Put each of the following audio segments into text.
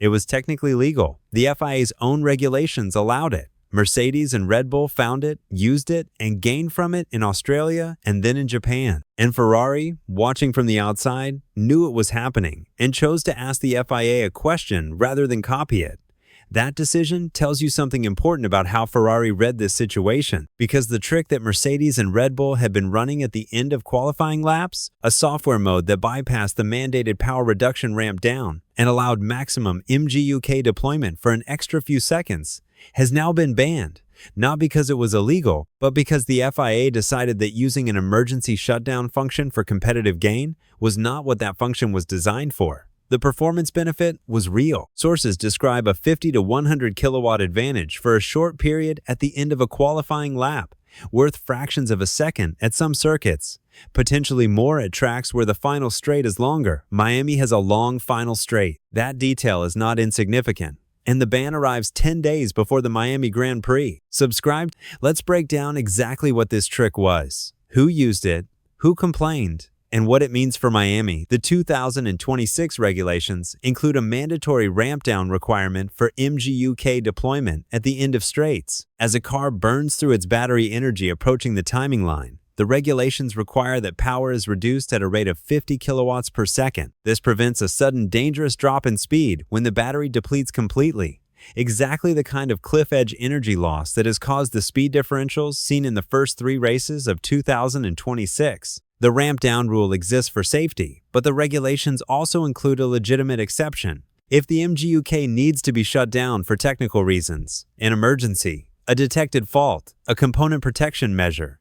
It was technically legal. The FIA's own regulations allowed it. Mercedes and Red Bull found it, used it, and gained from it in Australia and then in Japan. And Ferrari, watching from the outside, knew it was happening and chose to ask the FIA a question rather than copy it. That decision tells you something important about how Ferrari read this situation, because the trick that Mercedes and Red Bull had been running at the end of qualifying laps, a software mode that bypassed the mandated power reduction ramp down and allowed maximum MGU-K deployment for an extra few seconds, has now been banned, not because it was illegal, but because the FIA decided that using an emergency shutdown function for competitive gain was not what that function was designed for. The performance benefit was real. Sources describe a 50 to 100 kilowatt advantage for a short period at the end of a qualifying lap, worth fractions of a second at some circuits, potentially more at tracks where the final straight is longer. Miami has a long final straight. That detail is not insignificant. And the ban arrives 10 days before the Miami Grand Prix. Subscribed? Let's break down exactly what this trick was, who used it, who complained, and what it means for Miami. The 2026 regulations include a mandatory ramp-down requirement for MGUK deployment at the end of straights. As a car burns through its battery energy approaching the timing line, the regulations require that power is reduced at a rate of 50 kilowatts per second. This prevents a sudden dangerous drop in speed when the battery depletes completely. Exactly the kind of cliff-edge energy loss that has caused the speed differentials seen in the first 3 races of 2026. The ramp-down rule exists for safety, but the regulations also include a legitimate exception. If the MGUK needs to be shut down for technical reasons, an emergency, a detected fault, a component protection measure,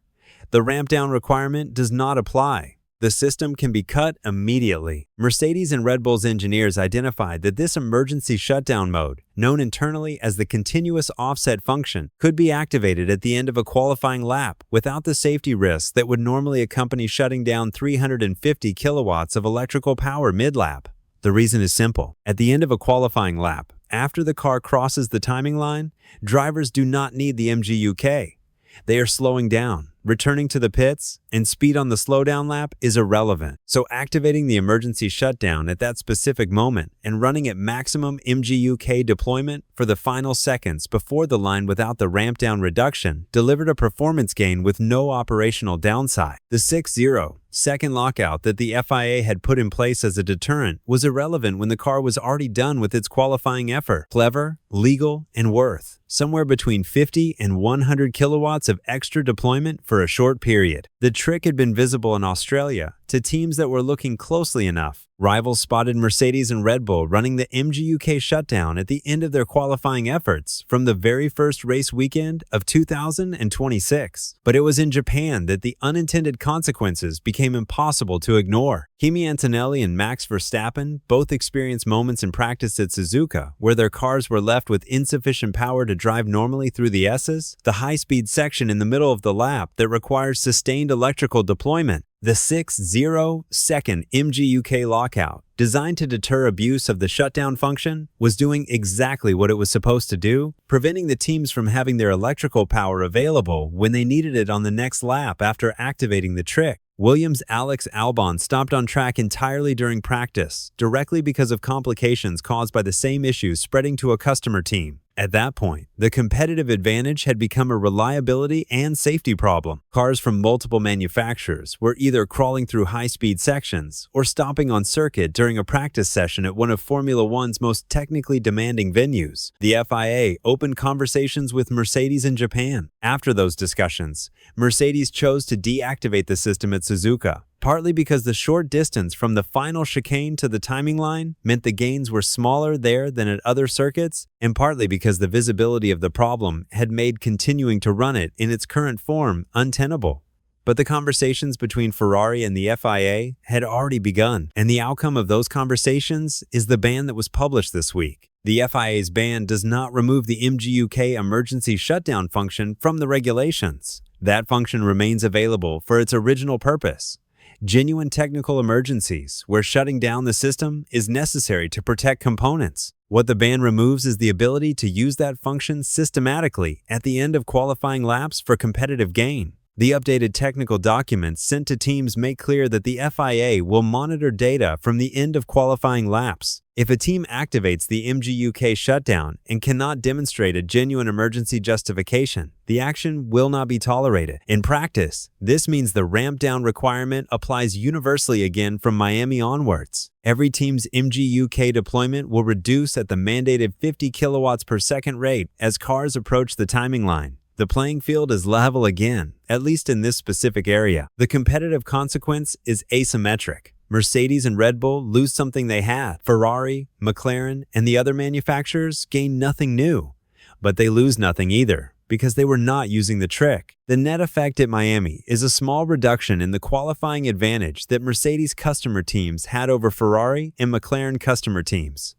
the ramp-down requirement does not apply. The system can be cut immediately. Mercedes and Red Bull's engineers identified that this emergency shutdown mode, known internally as the continuous offset function, could be activated at the end of a qualifying lap without the safety risks that would normally accompany shutting down 350 kilowatts of electrical power mid-lap. The reason is simple. At the end of a qualifying lap, after the car crosses the timing line, drivers do not need the MGUK. They are slowing down, returning to the pits, and speed on the slowdown lap is irrelevant. So activating the emergency shutdown at that specific moment and running at maximum MGUK deployment for the final seconds before the line without the ramp down reduction delivered a performance gain with no operational downside. The 6-0-second lockout that the FIA had put in place as a deterrent was irrelevant when the car was already done with its qualifying effort. Clever, legal, and worth somewhere between 50 and 100 kilowatts of extra deployment for a short period. The trick had been visible in Australia to teams that were looking closely enough. Rivals spotted Mercedes and Red Bull running the MGUK shutdown at the end of their qualifying efforts from the very first race weekend of 2026. But it was in Japan that the unintended consequences became impossible to ignore. Kimi Antonelli and Max Verstappen both experienced moments in practice at Suzuka where their cars were left with insufficient power to drive normally through the Esses, the high-speed section in the middle of the lap that requires sustained electrical deployment. The 6-0-second MGUK lockout, designed to deter abuse of the shutdown function, was doing exactly what it was supposed to do, preventing the teams from having their electrical power available when they needed it on the next lap after activating the trick. Williams' Alex Albon stopped on track entirely during practice, directly because of complications caused by the same issues spreading to a customer team. At that point, the competitive advantage had become a reliability and safety problem. Cars from multiple manufacturers were either crawling through high-speed sections or stopping on circuit during a practice session at one of Formula One's most technically demanding venues. The FIA opened conversations with Mercedes in Japan. After those discussions, Mercedes chose to deactivate the system at Suzuka, partly because the short distance from the final chicane to the timing line meant the gains were smaller there than at other circuits, and partly because the visibility of the problem had made continuing to run it in its current form untenable. But the conversations between Ferrari and the FIA had already begun, and the outcome of those conversations is the ban that was published this week. The FIA's ban does not remove the MGUK emergency shutdown function from the regulations. That function remains available for its original purpose: genuine technical emergencies where shutting down the system is necessary to protect components. What the ban removes is the ability to use that function systematically at the end of qualifying laps for competitive gain. The updated technical documents sent to teams make clear that the FIA will monitor data from the end of qualifying laps. If a team activates the MGU-K shutdown and cannot demonstrate a genuine emergency justification, the action will not be tolerated. In practice, this means the ramp-down requirement applies universally again from Miami onwards. Every team's MGU-K deployment will reduce at the mandated 50 kilowatts per second rate as cars approach the timing line. The playing field is level again, at least in this specific area. The competitive consequence is asymmetric. Mercedes and Red Bull lose something they had. Ferrari, McLaren, and the other manufacturers gain nothing new. But they lose nothing either, because they were not using the trick. The net effect at Miami is a small reduction in the qualifying advantage that Mercedes customer teams had over Ferrari and McLaren customer teams.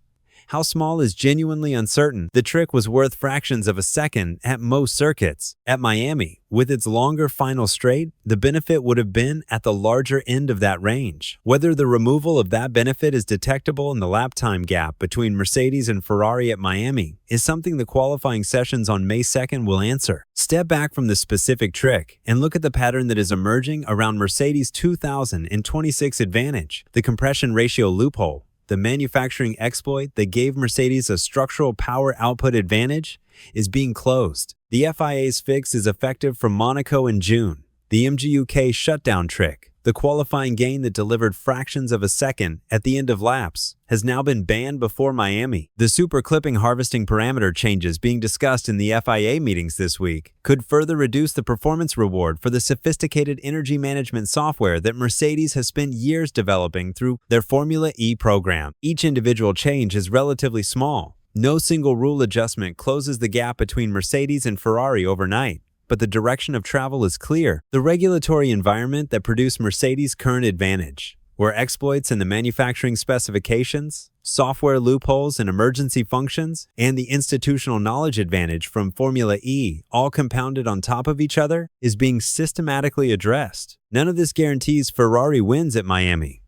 How small is genuinely uncertain. The trick was worth fractions of a second at most circuits. At Miami, with its longer final straight, the benefit would have been at the larger end of that range. Whether the removal of that benefit is detectable in the lap time gap between Mercedes and Ferrari at Miami is something the qualifying sessions on May 2nd will answer. Step back from the specific trick and look at the pattern that is emerging around Mercedes' 2026 advantage, the compression ratio loophole. The manufacturing exploit that gave Mercedes a structural power output advantage is being closed. The FIA's fix is effective from Monaco in June. The MGUK shutdown trick, the qualifying gain that delivered fractions of a second at the end of laps, has now been banned before Miami. The super clipping harvesting parameter changes being discussed in the FIA meetings this week could further reduce the performance reward for the sophisticated energy management software that Mercedes has spent years developing through their Formula E program. Each individual change is relatively small. No single rule adjustment closes the gap between Mercedes and Ferrari overnight. But the direction of travel is clear. The regulatory environment that produced Mercedes' current advantage, where exploits in the manufacturing specifications, software loopholes and emergency functions, and the institutional knowledge advantage from Formula E all compounded on top of each other, is being systematically addressed. None of this guarantees Ferrari wins at Miami.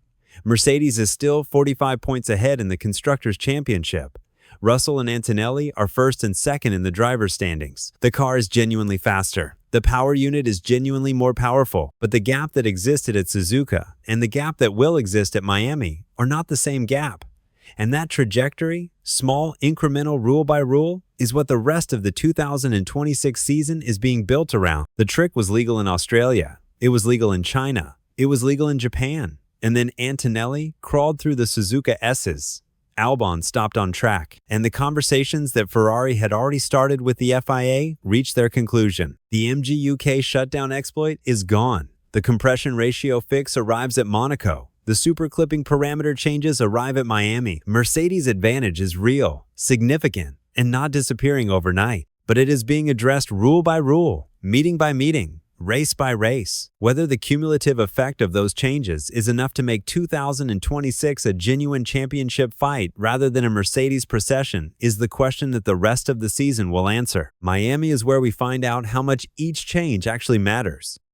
Mercedes is still 45 points ahead in the Constructors' Championship. Russell and Antonelli are first and second in the driver's standings. The car is genuinely faster. The power unit is genuinely more powerful, but the gap that existed at Suzuka and the gap that will exist at Miami are not the same gap. And that trajectory, small incremental rule by rule, is what the rest of the 2026 season is being built around. The trick was legal in Australia. It was legal in China. It was legal in Japan. And then Antonelli crawled through the Suzuka Esses. Albon stopped on track, and the conversations that Ferrari had already started with the FIA reached their conclusion. The MGUK shutdown exploit is gone. The compression ratio fix arrives at Monaco. The super clipping parameter changes arrive at Miami. Mercedes' advantage is real, significant, and not disappearing overnight. But it is being addressed rule by rule, meeting by meeting, race by race. Whether the cumulative effect of those changes is enough to make 2026 a genuine championship fight rather than a Mercedes procession is the question that the rest of the season will answer. Miami is where we find out how much each change actually matters.